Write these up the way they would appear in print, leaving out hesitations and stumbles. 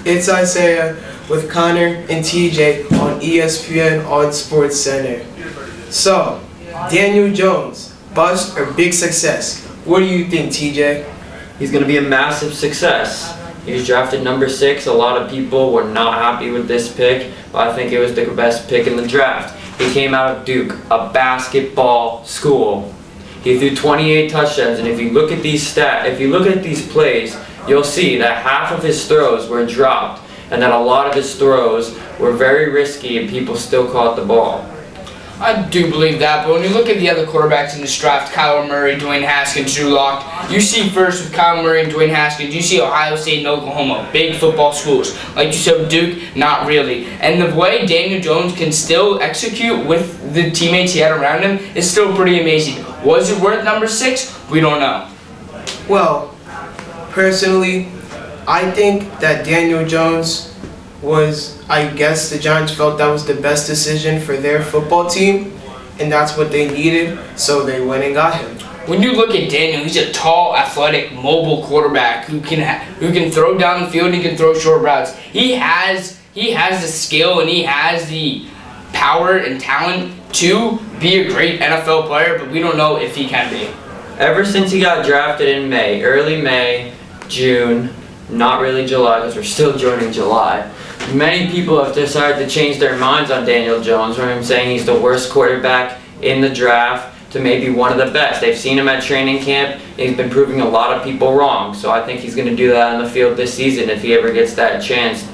It's Isaiah with Connor and TJ on ESPN on Sports Center. So, Daniel Jones, bust or big success? What do you think, TJ? He's going to be a massive success. He was drafted number 6. A lot of people were not happy with this pick, but I think it was the best pick in the draft. He came out of Duke, a basketball school. He threw 28 touchdowns, and if you look at these plays, you'll see that half of his throws were dropped, and that a lot of his throws were very risky, and people still caught the ball. I do believe that, but when you look at the other quarterbacks in this draft, Kyler Murray, Dwayne Haskins, Drew Lock, you see first with Kyler Murray and Dwayne Haskins, you see Ohio State and Oklahoma, big football schools. Like you said with Duke, not really. And the way Daniel Jones can still execute with the teammates he had around him is still pretty amazing. Was it worth number 6? We don't know. Well, personally, I think that Daniel Jones I guess the Giants felt that was the best decision for their football team, and that's what they needed, so they went and got him. When you look at Daniel, he's a tall, athletic, mobile quarterback who can throw down the field and he can throw short routes. He has the skill and he has the power and talent to be a great NFL player, but we don't know if he can be. Ever since he got drafted in May, early May, June, not really July because we're still joining July, many people have decided to change their minds on Daniel Jones, from him saying he's the worst quarterback in the draft to maybe one of the best. They've seen him at training camp, and he's been proving a lot of people wrong. So I think he's going to do that on the field this season if he ever gets that chance.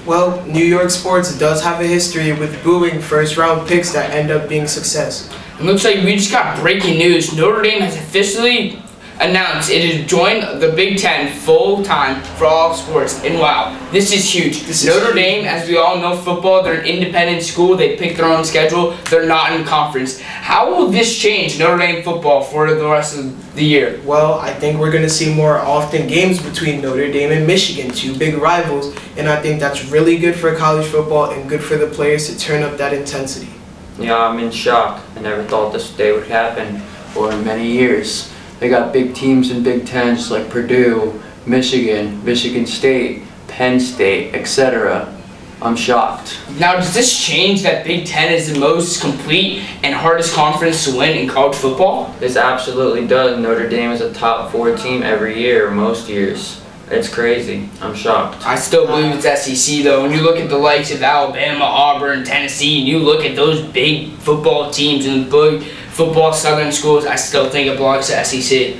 Well, New York sports does have a history with booing first-round picks that end up being success. It looks like we just got breaking news. Notre Dame has officially announced it has joined the Big Ten full-time for all sports. And wow, this is huge. Notre Dame, as we all know, football, they're an independent school. They pick their own schedule. They're not in conference. How will this change Notre Dame football for the rest of the year? Well, I think we're going to see more often games between Notre Dame and Michigan, two big rivals, and I think that's really good for college football and good for the players to turn up that intensity. Yeah, I'm in shock. I never thought this day would happen for many years. They got big teams in Big Tens like Purdue, Michigan, Michigan State, Penn State, etc. I'm shocked. Now, does this change that Big Ten is the most complete and hardest conference to win in college football? This absolutely does. Notre Dame is a top 4 team every year, most years. It's crazy. I'm shocked. I still believe it's SEC though. When you look at the likes of Alabama, Auburn, Tennessee, and you look at those big football teams and the big football Southern schools, I still think it belongs to SEC.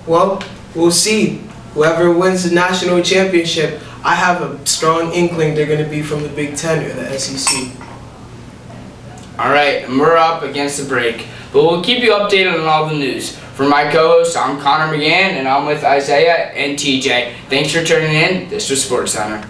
Well, we'll see. Whoever wins the national championship, I have a strong inkling they're going to be from the Big Ten or the SEC. All right, and we're up against the break, but we'll keep you updated on all the news. For my co-host, I'm Connor McGann, and I'm with Isaiah and TJ. Thanks for tuning in. This was Sports Center.